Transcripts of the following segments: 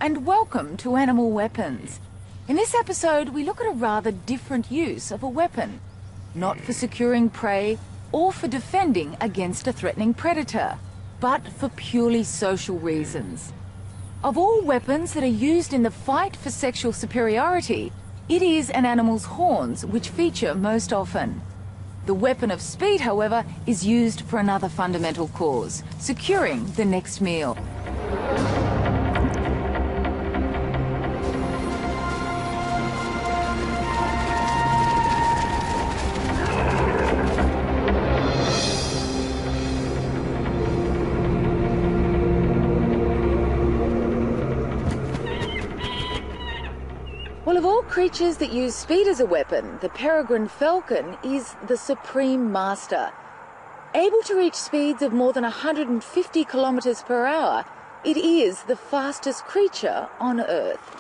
and welcome to Animal Weapons. In this episode, we look at a rather different use of a weapon. Not for securing prey or for defending against a threatening predator, but for purely social reasons. Of all weapons that are used in the fight for sexual superiority, it is an animal's horns which feature most often. The weapon of speed, however, is used for another fundamental cause, securing the next meal. Well, of all creatures that use speed as a weapon, the peregrine falcon is the supreme master. Able to reach speeds of more than 150 kilometers per hour, it is the fastest creature on Earth.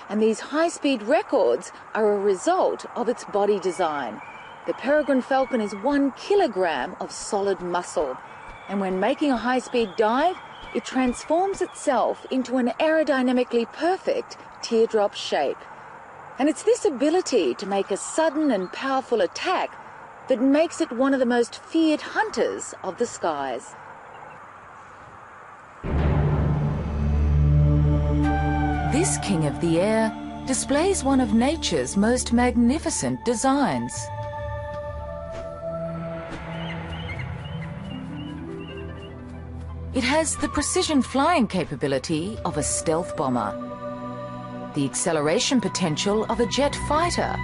And these high-speed records are a result of its body design. The peregrine falcon is 1 kilogram of solid muscle, and when making a high-speed dive, it transforms itself into an aerodynamically perfect teardrop shape. And it's this ability to make a sudden and powerful attack that makes it one of the most feared hunters of the skies. This king of the air displays one of nature's most magnificent designs. It has the precision flying capability of a stealth bomber, the acceleration potential of a jet fighter,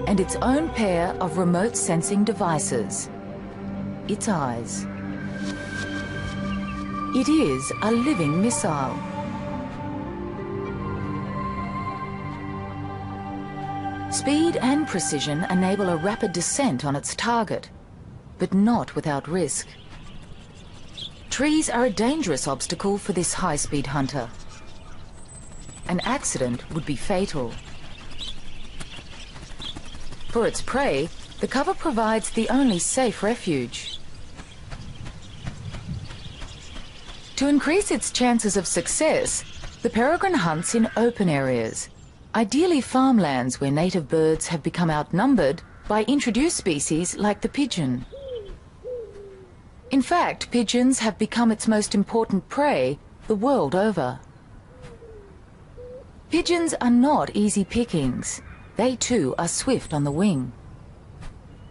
and its own pair of remote sensing devices, its eyes. It is a living missile. Speed and precision enable a rapid descent on its target, but not without risk. Trees are a dangerous obstacle for this high-speed hunter. An accident would be fatal. For its prey, the cover provides the only safe refuge. To increase its chances of success, the peregrine hunts in open areas, ideally farmlands where native birds have become outnumbered by introduced species like the pigeon. In fact, pigeons have become its most important prey the world over. Pigeons are not easy pickings. They too are swift on the wing.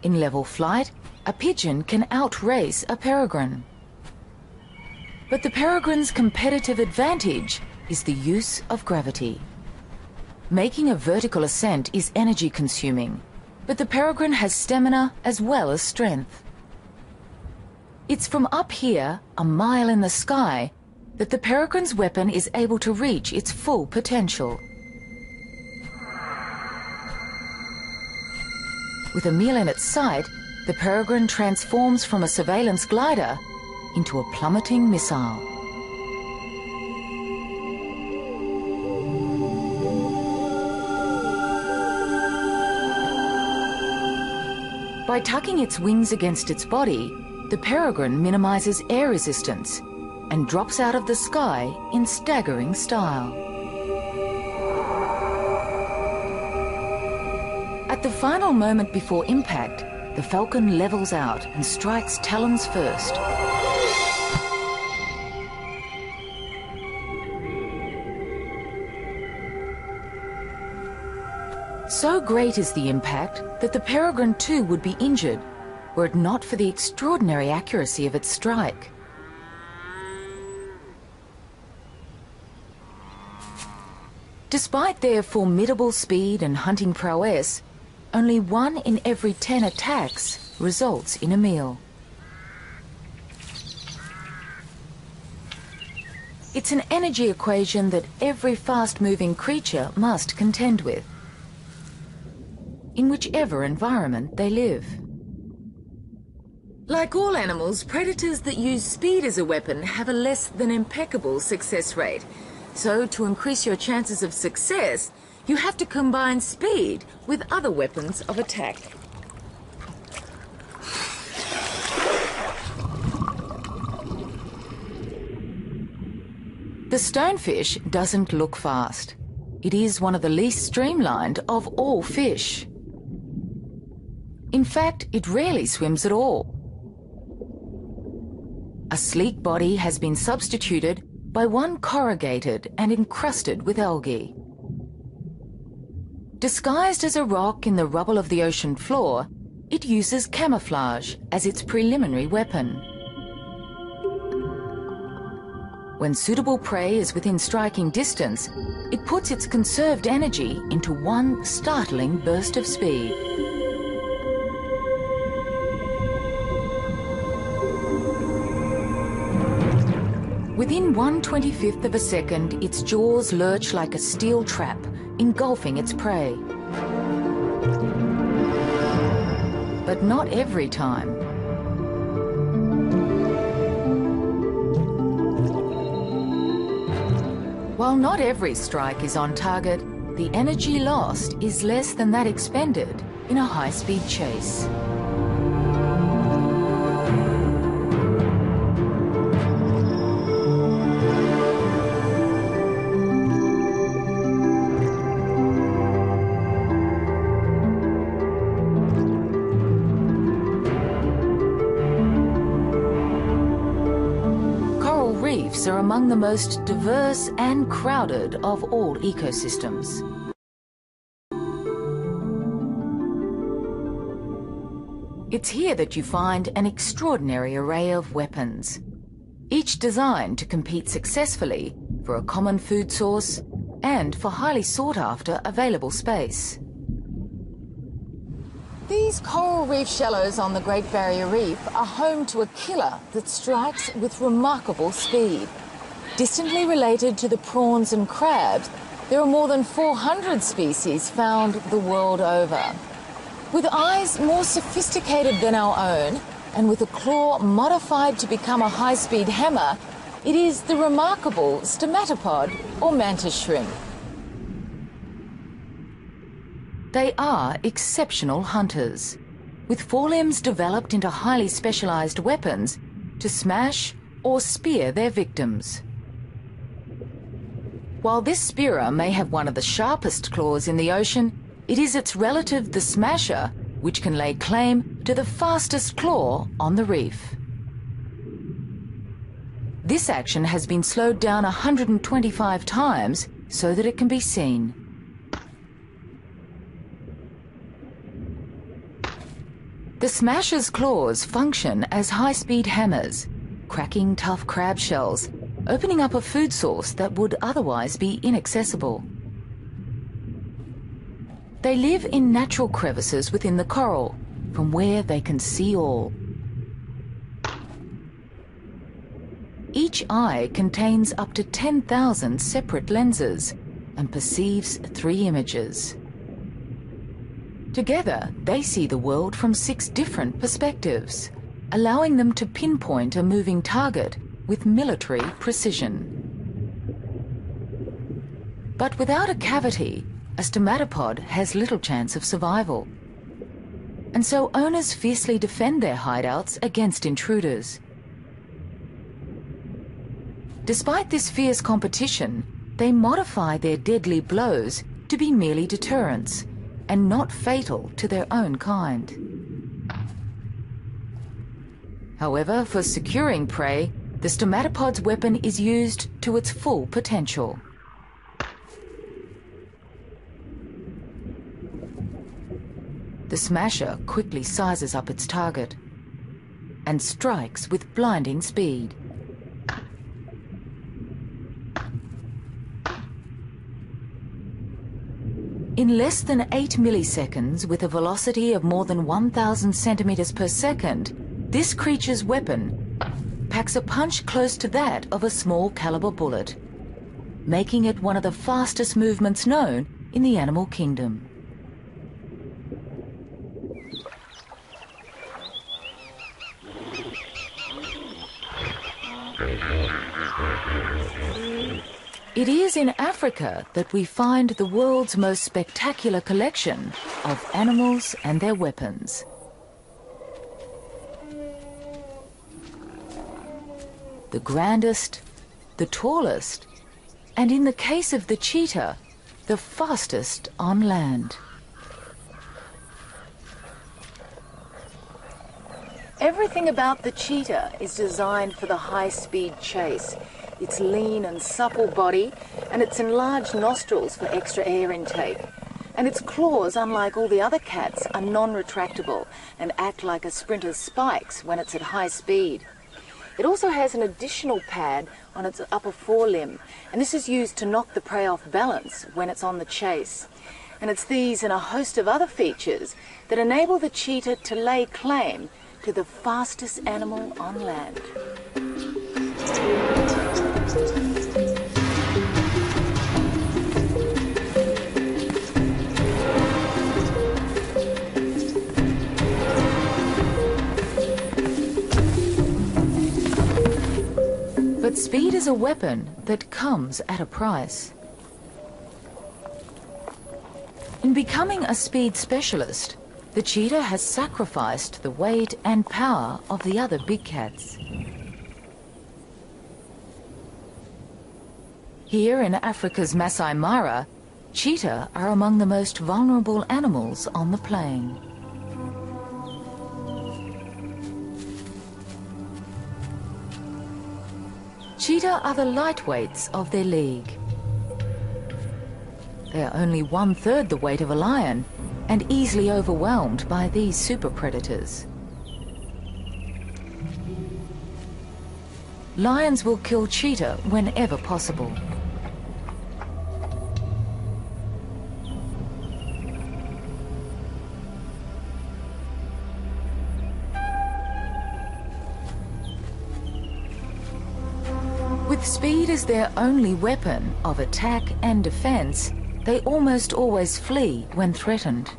In level flight, a pigeon can outrace a peregrine. But the peregrine's competitive advantage is the use of gravity. Making a vertical ascent is energy consuming, but the peregrine has stamina as well as strength. It's from up here, a mile in the sky, that the peregrine's weapon is able to reach its full potential. With a meal in its sight, the peregrine transforms from a surveillance glider into a plummeting missile. By tucking its wings against its body, the peregrine minimizes air resistance and drops out of the sky in staggering style. At the final moment before impact, the falcon levels out and strikes talons first. So great is the impact that the peregrine too would be injured were it not for the extraordinary accuracy of its strike. Despite their formidable speed and hunting prowess, only 1 in every 10 attacks results in a meal. It's an energy equation that every fast-moving creature must contend with, in whichever environment they live. Like all animals, predators that use speed as a weapon have a less than impeccable success rate. So, to increase your chances of success, you have to combine speed with other weapons of attack. The stonefish doesn't look fast. It is one of the least streamlined of all fish. In fact, it rarely swims at all. A sleek body has been substituted by one corrugated and encrusted with algae. Disguised as a rock in the rubble of the ocean floor, it uses camouflage as its preliminary weapon. When suitable prey is within striking distance, it puts its conserved energy into one startling burst of speed. Within 1/25th of a second, its jaws lurch like a steel trap, engulfing its prey. But not every time. While not every strike is on target, the energy lost is less than that expended in a high-speed chase. Reefs are among the most diverse and crowded of all ecosystems. It's here that you find an extraordinary array of weapons, each designed to compete successfully for a common food source and for highly sought-after available space. These coral reef shallows on the Great Barrier Reef are home to a killer that strikes with remarkable speed. Distantly related to the prawns and crabs, there are more than 400 species found the world over. With eyes more sophisticated than our own, and with a claw modified to become a high-speed hammer, it is the remarkable stomatopod or mantis shrimp. They are exceptional hunters, with forelimbs developed into highly specialized weapons to smash or spear their victims. While this spearer may have one of the sharpest claws in the ocean, it is its relative, the smasher, which can lay claim to the fastest claw on the reef. This action has been slowed down 125 times so that it can be seen. The smasher's claws function as high-speed hammers, cracking tough crab shells, opening up a food source that would otherwise be inaccessible. They live in natural crevices within the coral, from where they can see all. Each eye contains up to 10,000 separate lenses and perceives 3 images. Together, they see the world from 6 different perspectives, allowing them to pinpoint a moving target with military precision. But without a cavity, a stomatopod has little chance of survival. And so owners fiercely defend their hideouts against intruders. Despite this fierce competition, they modify their deadly blows to be merely deterrents and not fatal to their own kind. However, for securing prey, the stomatopod's weapon is used to its full potential. The smasher quickly sizes up its target and strikes with blinding speed. In less than 8 milliseconds, with a velocity of more than 1,000 centimeters per second, this creature's weapon packs a punch close to that of a small caliber bullet, making it one of the fastest movements known in the animal kingdom. It is in Africa that we find the world's most spectacular collection of animals and their weapons. The grandest, the tallest, And in the case of the cheetah, the fastest on land. Everything about the cheetah is designed for the high-speed chase. Its lean and supple body and its enlarged nostrils for extra air intake. And its claws, unlike all the other cats, are non-retractable and act like a sprinter's spikes when it's at high speed. It also has an additional pad on its upper forelimb, and this is used to knock the prey off balance when it's on the chase. And it's these and a host of other features that enable the cheetah to lay claim to the fastest animal on land. But speed is a weapon that comes at a price. In becoming a speed specialist, the cheetah has sacrificed the weight and power of the other big cats. Here in Africa's Masai Mara, cheetah are among the most vulnerable animals on the plain. Cheetah are the lightweights of their league. They are only 1/3 the weight of a lion and easily overwhelmed by these super predators. Lions will kill cheetah whenever possible. With speed as their only weapon of attack and defense, they almost always flee when threatened.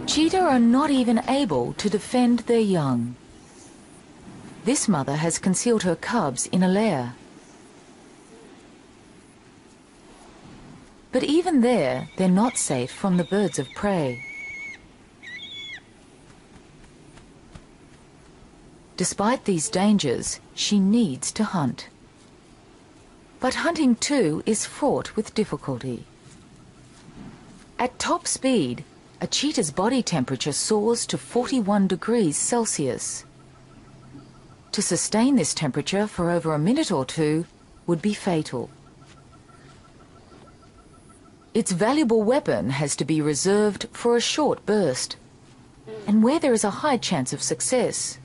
Cheetah are not even able to defend their young. This mother has concealed her cubs in a lair. But even there, they're not safe from the birds of prey. Despite these dangers, she needs to hunt. But hunting too is fraught with difficulty. At top speed, a cheetah's body temperature soars to 41 degrees Celsius. To sustain this temperature for over a minute or two would be fatal. Its valuable weapon has to be reserved for a short burst, and where there is a high chance of success.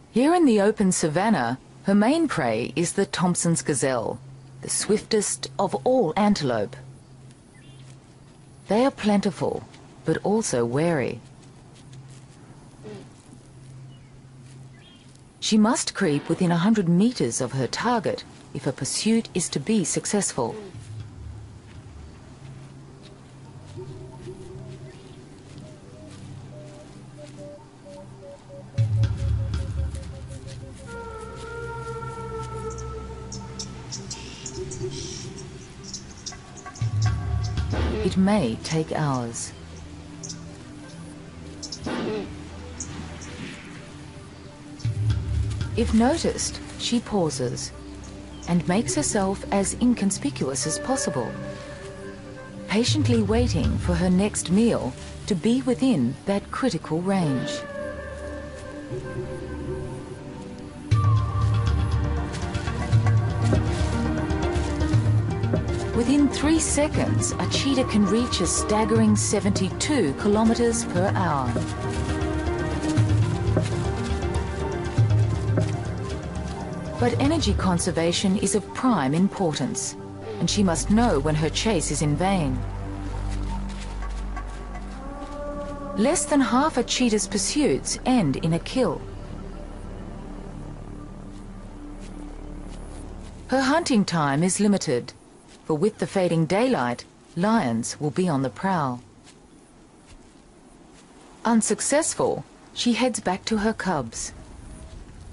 Here in the open savanna, her main prey is the Thompson's gazelle, the swiftest of all antelope. They are plentiful, but also wary. She must creep within 100 meters of her target if a pursuit is to be successful. It may take hours. If noticed, she pauses and makes herself as inconspicuous as possible, patiently waiting for her next meal to be within that critical range. Within 3 seconds, a cheetah can reach a staggering 72 kilometers per hour. But energy conservation is of prime importance, and she must know when her chase is in vain. Less than half a cheetah's pursuits end in a kill. Her hunting time is limited, for with the fading daylight, lions will be on the prowl. Unsuccessful, she heads back to her cubs.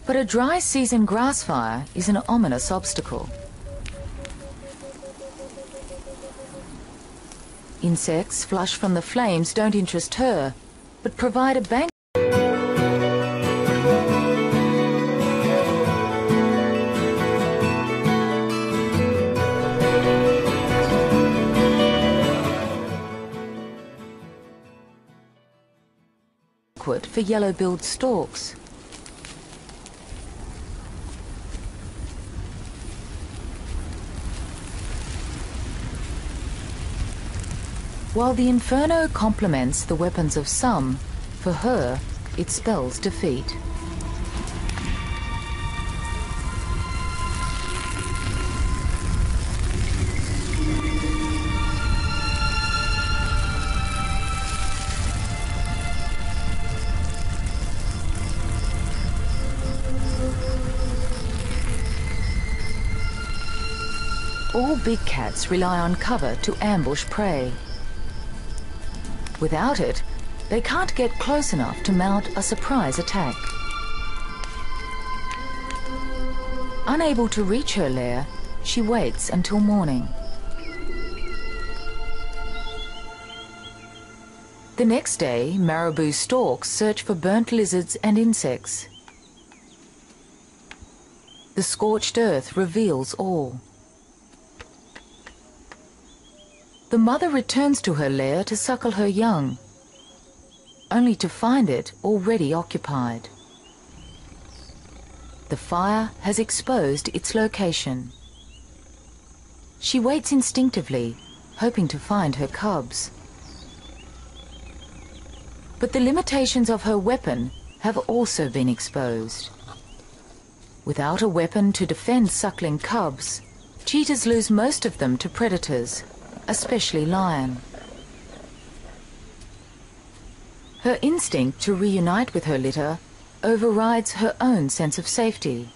But a dry season grass fire is an ominous obstacle. Insects flush from the flames don't interest her, but provide a banquet for yellow-billed storks. While the inferno complements the weapons of some, for her, it spells defeat. All big cats rely on cover to ambush prey. Without it, they can't get close enough to mount a surprise attack. Unable to reach her lair, she waits until morning. The next day, marabou storks search for burnt lizards and insects. The scorched earth reveals all. The mother returns to her lair to suckle her young, only to find it already occupied. The fire has exposed its location. She waits instinctively, hoping to find her cubs. But the limitations of her weapon have also been exposed. Without a weapon to defend suckling cubs, cheetahs lose most of them to predators, especially lion. Her instinct to reunite with her litter overrides her own sense of safety.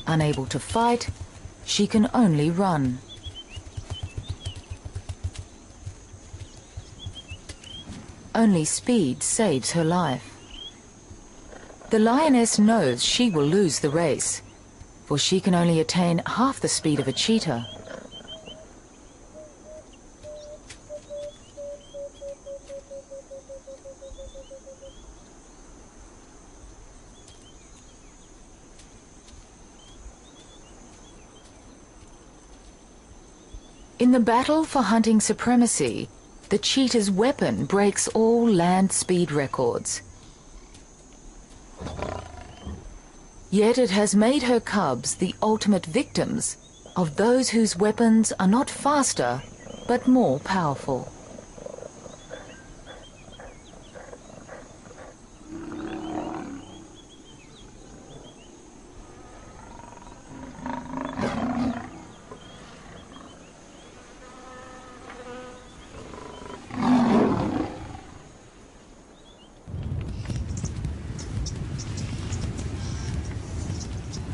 Unable to fight, she can only run. Only speed saves her life. The lioness knows she will lose the race, for she can only attain half the speed of a cheetah. In the battle for hunting supremacy, the cheetah's weapon breaks all land speed records. Yet it has made her cubs the ultimate victims of those whose weapons are not faster, but more powerful.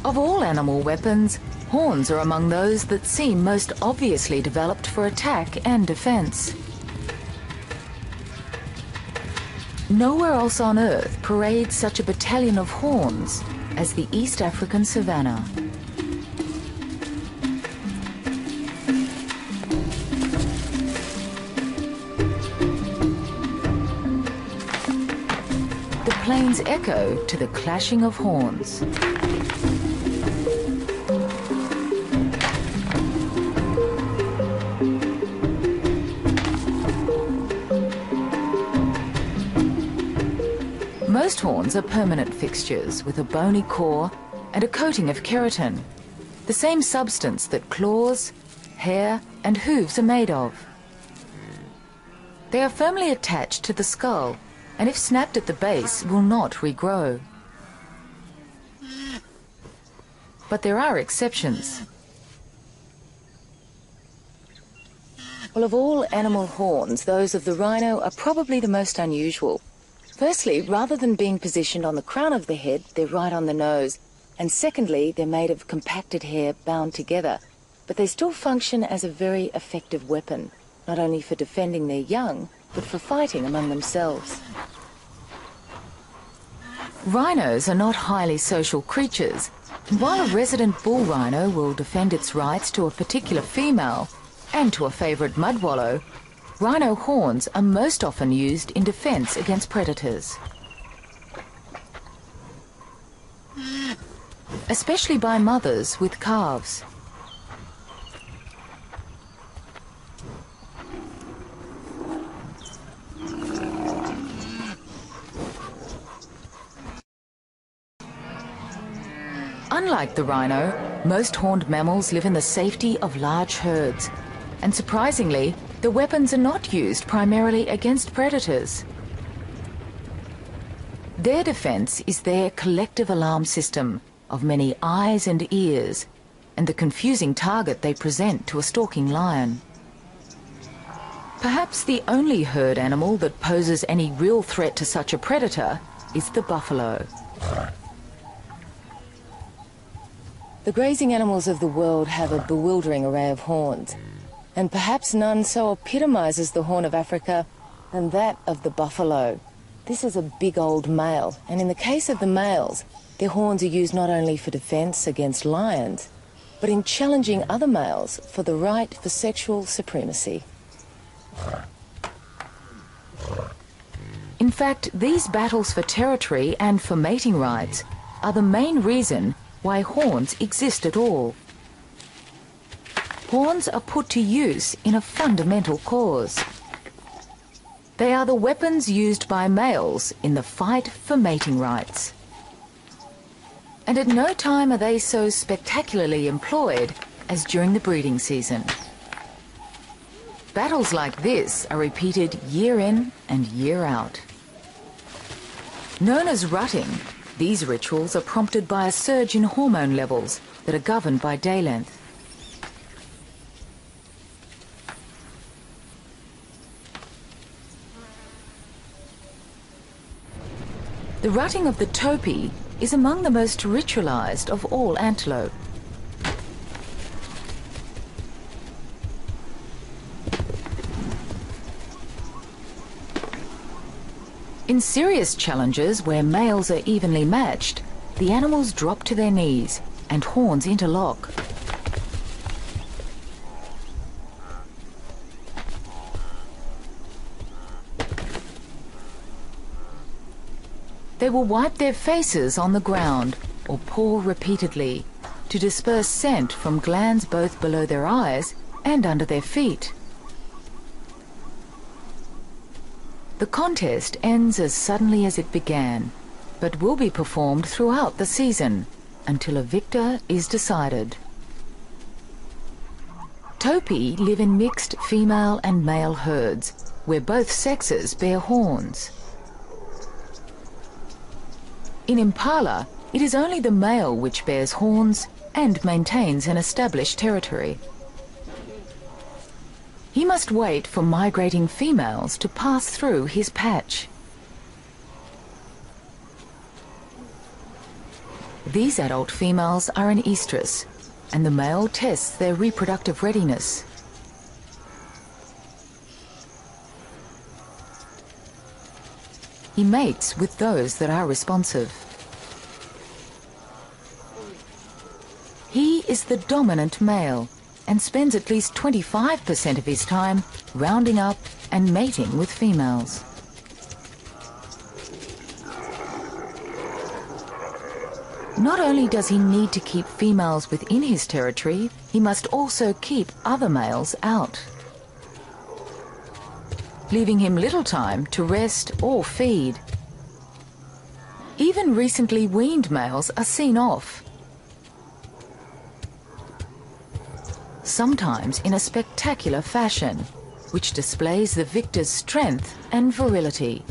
Of all animal weapons, horns are among those that seem most obviously developed for attack and defense. Nowhere else on Earth parades such a battalion of horns as the East African savanna. The plains echo to the clashing of horns. horns are permanent fixtures with a bony core and a coating of keratin, the same substance that claws, hair and hooves are made of. They are firmly attached to the skull and if snapped at the base will not regrow. But there are exceptions. Well, of all animal horns, those of the rhino are probably the most unusual. Firstly, rather than being positioned on the crown of the head, they're right on the nose. And secondly, they're made of compacted hair bound together. But they still function as a very effective weapon, not only for defending their young, but for fighting among themselves. Rhinos are not highly social creatures, and while a resident bull rhino will defend its rights to a particular female and to a favourite mud wallow, rhino horns are most often used in defence against predators. Especially by mothers with calves. Unlike the rhino, most horned mammals live in the safety of large herds, and surprisingly, the weapons are not used primarily against predators. Their defence is their collective alarm system of many eyes and ears, and the confusing target they present to a stalking lion. Perhaps the only herd animal that poses any real threat to such a predator is the buffalo. The grazing animals of the world have a bewildering array of horns, and perhaps none so epitomizes the Horn of Africa than that of the buffalo. This is a big old male, and in the case of the males, their horns are used not only for defense against lions, but in challenging other males for the right for sexual supremacy. In fact, these battles for territory and for mating rights are the main reason why horns exist at all. Horns are put to use in a fundamental cause. They are the weapons used by males in the fight for mating rights. And at no time are they so spectacularly employed as during the breeding season. Battles like this are repeated year in and year out. Known as rutting, these rituals are prompted by a surge in hormone levels that are governed by day length. The rutting of the topi is among the most ritualized of all antelope. In serious challenges where males are evenly matched, the animals drop to their knees and horns interlock. They will wipe their faces on the ground or paw repeatedly to disperse scent from glands both below their eyes and under their feet. The contest ends as suddenly as it began, but will be performed throughout the season until a victor is decided. Topi live in mixed female and male herds, where both sexes bear horns. In impala, it is only the male which bears horns and maintains an established territory. He must wait for migrating females to pass through his patch. These adult females are in estrus, and the male tests their reproductive readiness. He mates with those that are responsive. He is the dominant male and spends at least 25% of his time rounding up and mating with females. Not only does he need to keep females within his territory, he must also keep other males out, leaving him little time to rest or feed. Even recently weaned males are seen off, sometimes in a spectacular fashion, which displays the victor's strength and virility.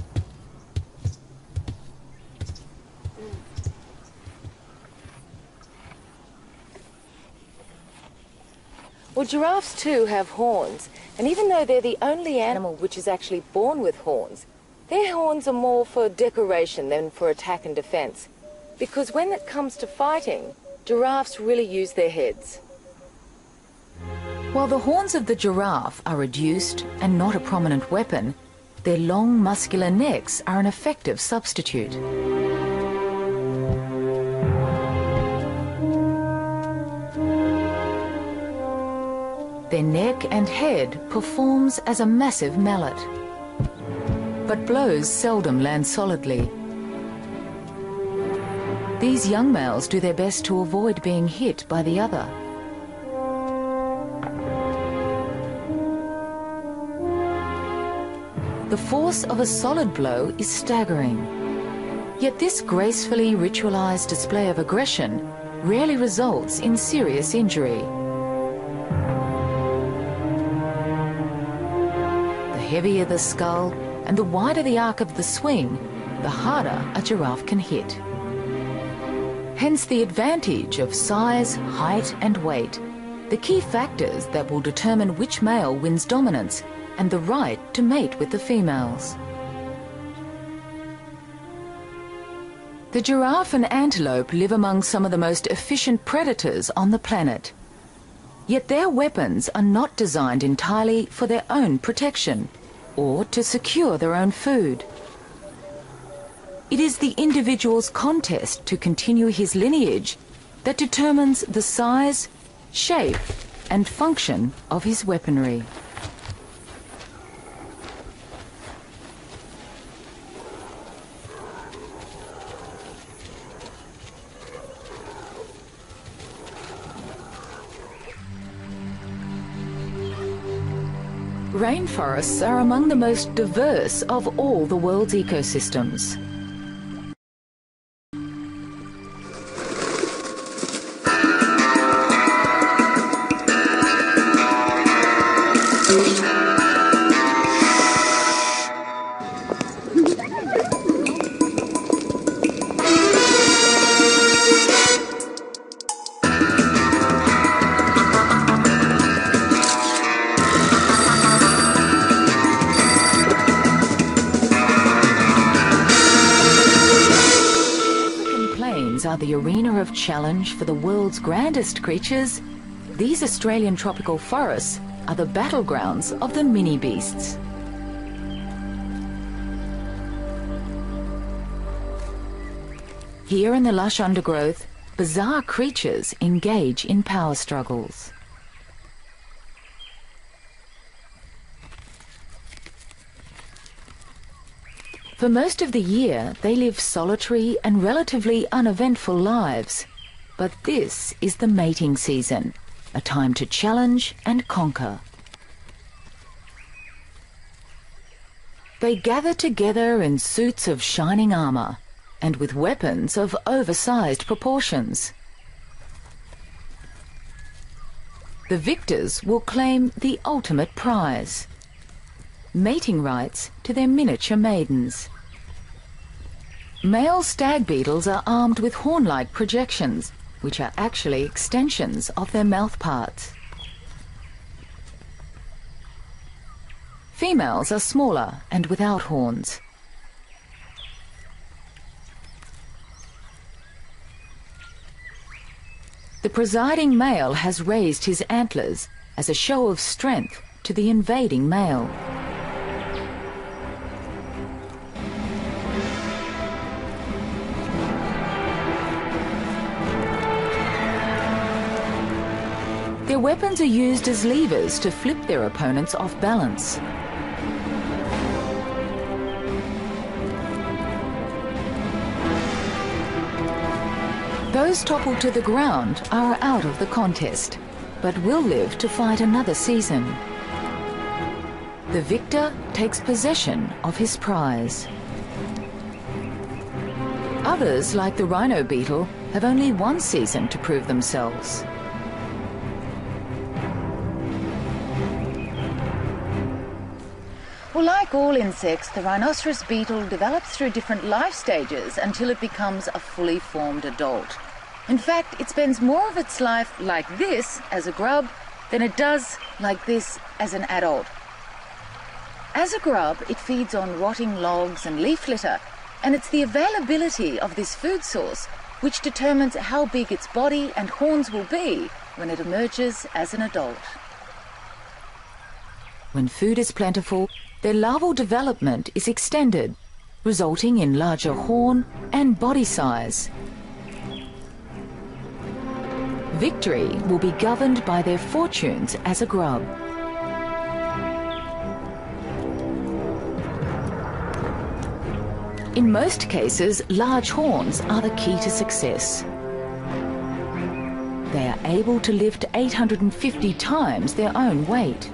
Well, giraffes too have horns, and even though they're the only animal which is actually born with horns, their horns are more for decoration than for attack and defense. Because when it comes to fighting, giraffes really use their heads. While the horns of the giraffe are reduced and not a prominent weapon, their long muscular necks are an effective substitute. Their neck and head performs as a massive mallet, but blows seldom land solidly. These young males do their best to avoid being hit by the other. The force of a solid blow is staggering. Yet this gracefully ritualized display of aggression rarely results in serious injury. The heavier the skull and the wider the arc of the swing, the harder a giraffe can hit. Hence the advantage of size, height and weight, the key factors that will determine which male wins dominance and the right to mate with the females. The giraffe and antelope live among some of the most efficient predators on the planet. Yet their weapons are not designed entirely for their own protection or to secure their own food. It is the individual's contest to continue his lineage that determines the size, shape and function of his weaponry. Rainforests are among the most diverse of all the world's ecosystems. Are the arena of challenge for the world's grandest creatures, these Australian tropical forests are the battlegrounds of the mini beasts. Here in the lush undergrowth, bizarre creatures engage in power struggles. For most of the year, they live solitary and relatively uneventful lives. But this is the mating season, a time to challenge and conquer. They gather together in suits of shining armor and with weapons of oversized proportions. The victors will claim the ultimate prize: mating rights to their miniature maidens. Male stag beetles are armed with horn-like projections, which are actually extensions of their mouth parts. Females are smaller and without horns. The presiding male has raised his antlers as a show of strength to the invading male. Their weapons are used as levers to flip their opponents off balance. Those toppled to the ground are out of the contest, but will live to fight another season. The victor takes possession of his prize. Others, like the rhino beetle, have only one season to prove themselves. Well, like all insects, the rhinoceros beetle develops through different life stages until it becomes a fully formed adult. In fact, it spends more of its life like this as a grub than it does like this as an adult. As a grub, it feeds on rotting logs and leaf litter, and it's the availability of this food source which determines how big its body and horns will be when it emerges as an adult. When food is plentiful, their larval development is extended, resulting in larger horn and body size. Victory will be governed by their fortunes as a grub. In most cases, large horns are the key to success. They are able to lift 850 times their own weight.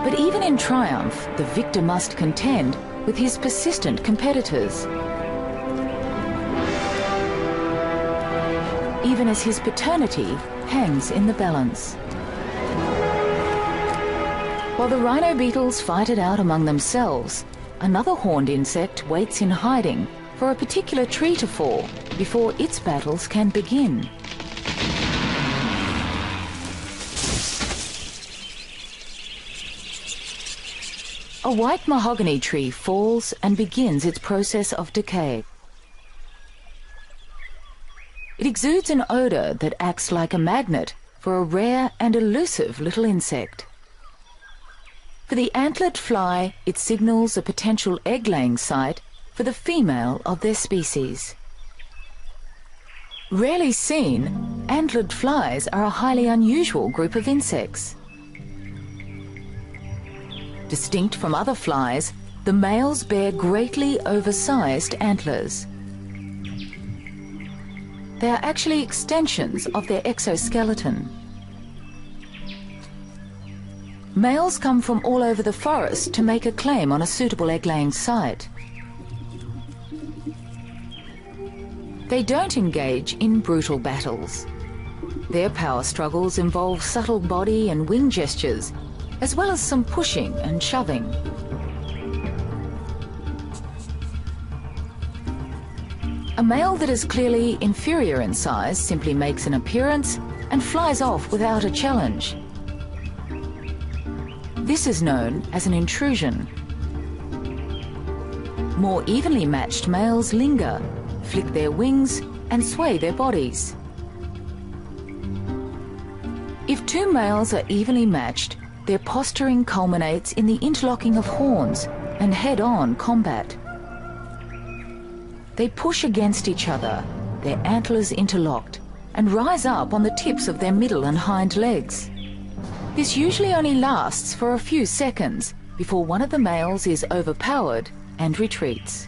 But even in triumph, the victor must contend with his persistent competitors. Even as his paternity hangs in the balance. While the rhino beetles fight it out among themselves, another horned insect waits in hiding for a particular tree to fall before its battles can begin. A white mahogany tree falls and begins its process of decay. It exudes an odor that acts like a magnet for a rare and elusive little insect. For the antlered fly, it signals a potential egg-laying site for the female of their species. Rarely seen, antlered flies are a highly unusual group of insects. Distinct from other flies, the males bear greatly oversized antlers. They are actually extensions of their exoskeleton. Males come from all over the forest to make a claim on a suitable egg-laying site. They don't engage in brutal battles. Their power struggles involve subtle body and wing gestures, as well as some pushing and shoving. A male that is clearly inferior in size simply makes an appearance and flies off without a challenge. This is known as an intrusion. More evenly matched males linger, flick their wings and sway their bodies. If two males are evenly matched, their posturing culminates in the interlocking of horns and head-on combat. They push against each other, their antlers interlocked, and rise up on the tips of their middle and hind legs. This usually only lasts for a few seconds before one of the males is overpowered and retreats.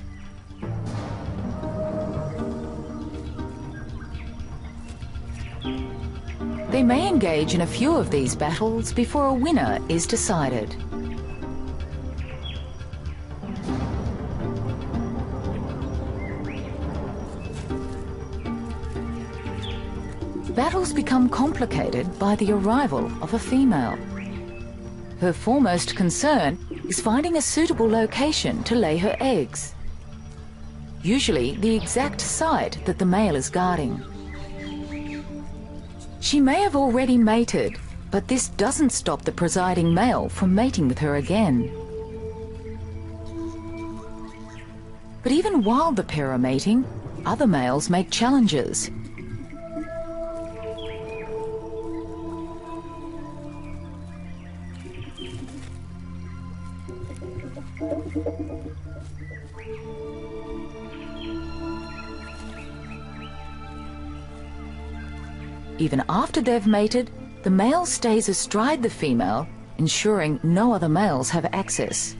They may engage in a few of these battles before a winner is decided. Battles become complicated by the arrival of a female. Her foremost concern is finding a suitable location to lay her eggs. Usually the exact site that the male is guarding. She may have already mated, but this doesn't stop the presiding male from mating with her again. But even while the pair are mating, other males make challenges. Even after they've mated, the male stays astride the female, ensuring no other males have access.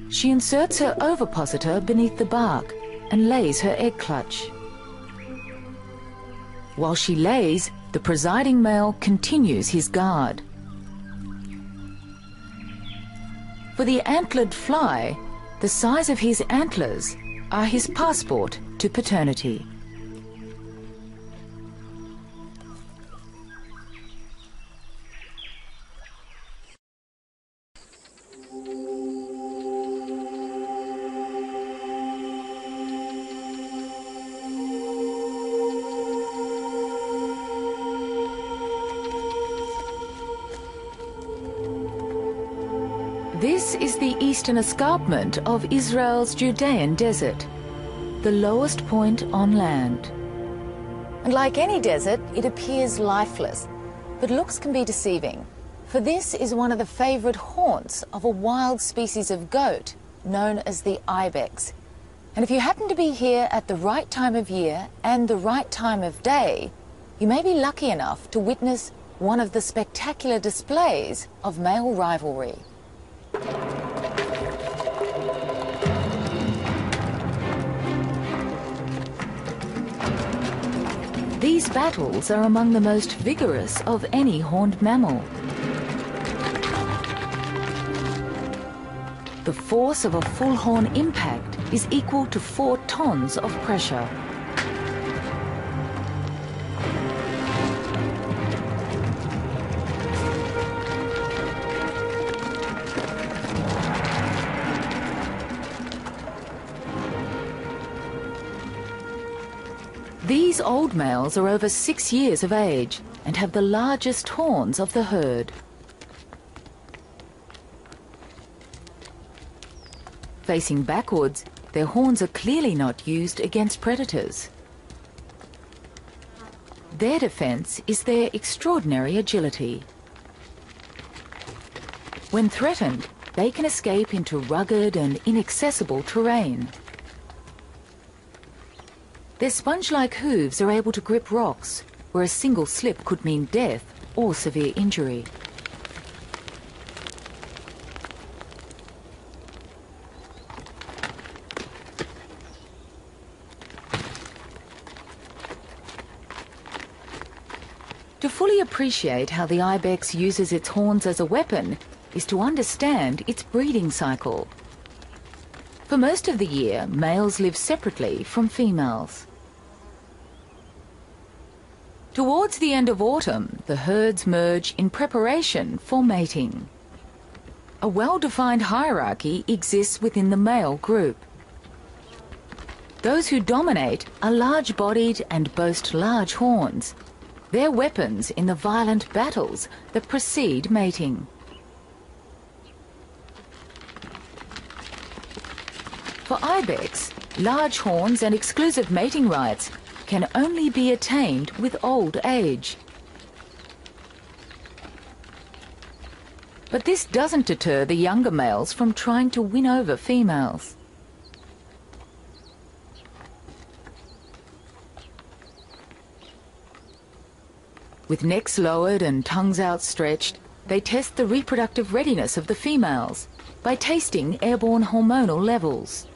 She inserts her ovipositor beneath the bark and lays her egg clutch. While she lays, the presiding male continues his guard. For the antlered fly, the size of his antlers are his passport to paternity. This is the eastern escarpment of Israel's Judean desert, the lowest point on land. And like any desert, it appears lifeless, but looks can be deceiving, for this is one of the favourite haunts of a wild species of goat known as the ibex. And if you happen to be here at the right time of year and the right time of day, you may be lucky enough to witness one of the spectacular displays of male rivalry. These battles are among the most vigorous of any horned mammal. The force of a full horn impact is equal to 4 tons of pressure. These old males are over 6 years of age and have the largest horns of the herd. Facing backwards, their horns are clearly not used against predators. Their defense is their extraordinary agility. When threatened, they can escape into rugged and inaccessible terrain. Their sponge-like hooves are able to grip rocks, where a single slip could mean death or severe injury. To fully appreciate how the ibex uses its horns as a weapon is to understand its breeding cycle. For most of the year, males live separately from females. Towards the end of autumn, the herds merge in preparation for mating. A well-defined hierarchy exists within the male group. Those who dominate are large-bodied and boast large horns. They're weapons in the violent battles that precede mating. For ibex, large horns and exclusive mating rights can only be attained with old age. But this doesn't deter the younger males from trying to win over females. With necks lowered and tongues outstretched, they test the reproductive readiness of the females by tasting airborne hormonal levels.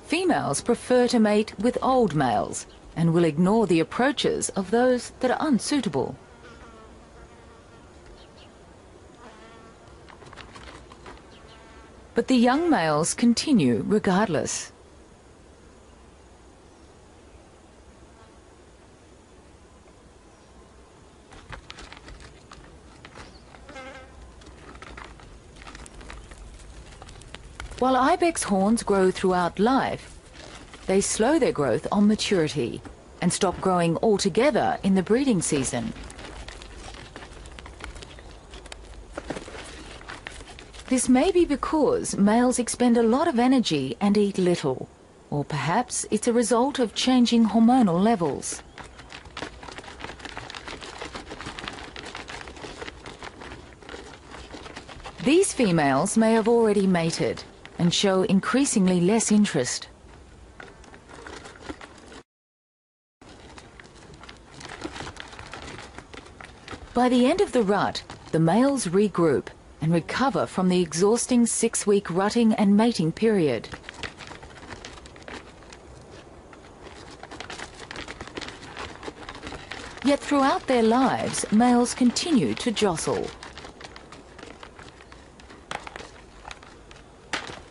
Females prefer to mate with old males and will ignore the approaches of those that are unsuitable. But the young males continue regardless. While ibex horns grow throughout life, they slow their growth on maturity and stop growing altogether in the breeding season. This may be because males expend a lot of energy and eat little, or perhaps it's a result of changing hormonal levels. These females may have already mated and show increasingly less interest. By the end of the rut, the males regroup and recover from the exhausting 6-week rutting and mating period. Yet throughout their lives, males continue to jostle.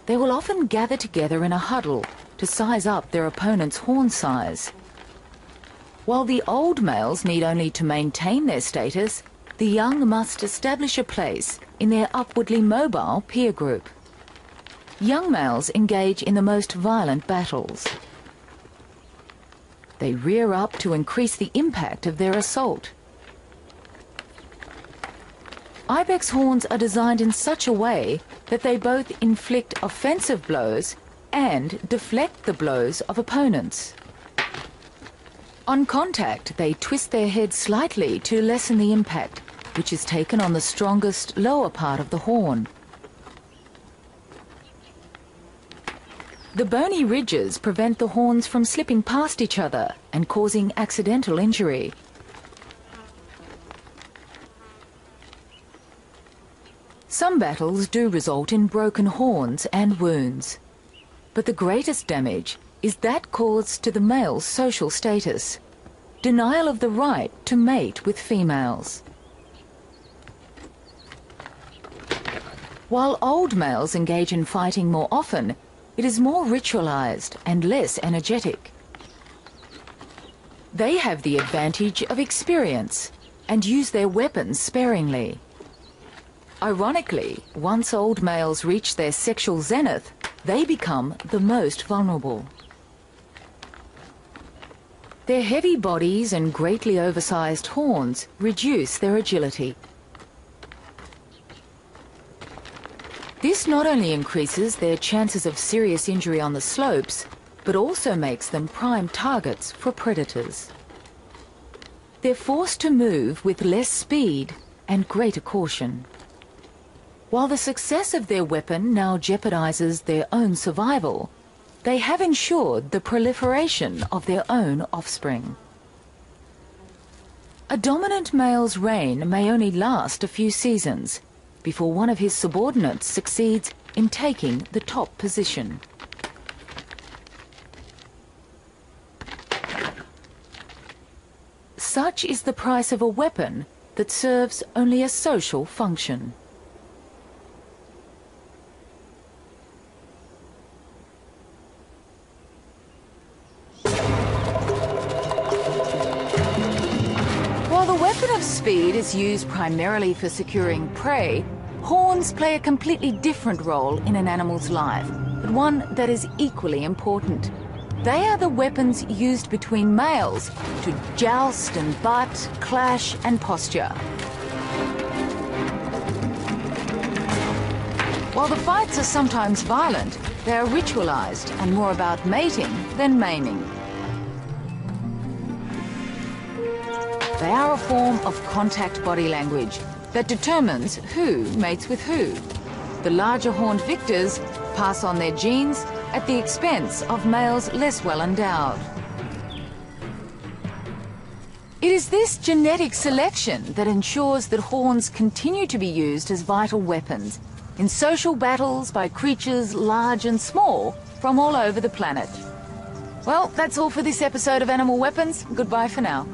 They will often gather together in a huddle to size up their opponent's horn size. While the old males need only to maintain their status, the young must establish a place in their upwardly mobile peer group. Young males engage in the most violent battles. They rear up to increase the impact of their assault. Ibex horns are designed in such a way that they both inflict offensive blows and deflect the blows of opponents. On contact, they twist their heads slightly to lessen the impact, which is taken on the strongest lower part of the horn. The bony ridges prevent the horns from slipping past each other and causing accidental injury. Some battles do result in broken horns and wounds, but the greatest damage is that caused to the male's social status, denial of the right to mate with females. While old males engage in fighting more often, it is more ritualized and less energetic. They have the advantage of experience and use their weapons sparingly. Ironically, once old males reach their sexual zenith, they become the most vulnerable. Their heavy bodies and greatly oversized horns reduce their agility. This not only increases their chances of serious injury on the slopes, but also makes them prime targets for predators. They're forced to move with less speed and greater caution. While the success of their weapon now jeopardizes their own survival, they have ensured the proliferation of their own offspring. A dominant male's reign may only last a few seasons before one of his subordinates succeeds in taking the top position. Such is the price of a weapon that serves only a social function. Speed is used primarily for securing prey. Horns play a completely different role in an animal's life, but one that is equally important. They are the weapons used between males to joust and butt, clash and posture. While the fights are sometimes violent, they are ritualized and more about mating than maiming. They are a form of contact body language that determines who mates with who. The larger horned victors pass on their genes at the expense of males less well endowed. It is this genetic selection that ensures that horns continue to be used as vital weapons in social battles by creatures large and small from all over the planet. Well, that's all for this episode of Animal Weapons. Goodbye for now.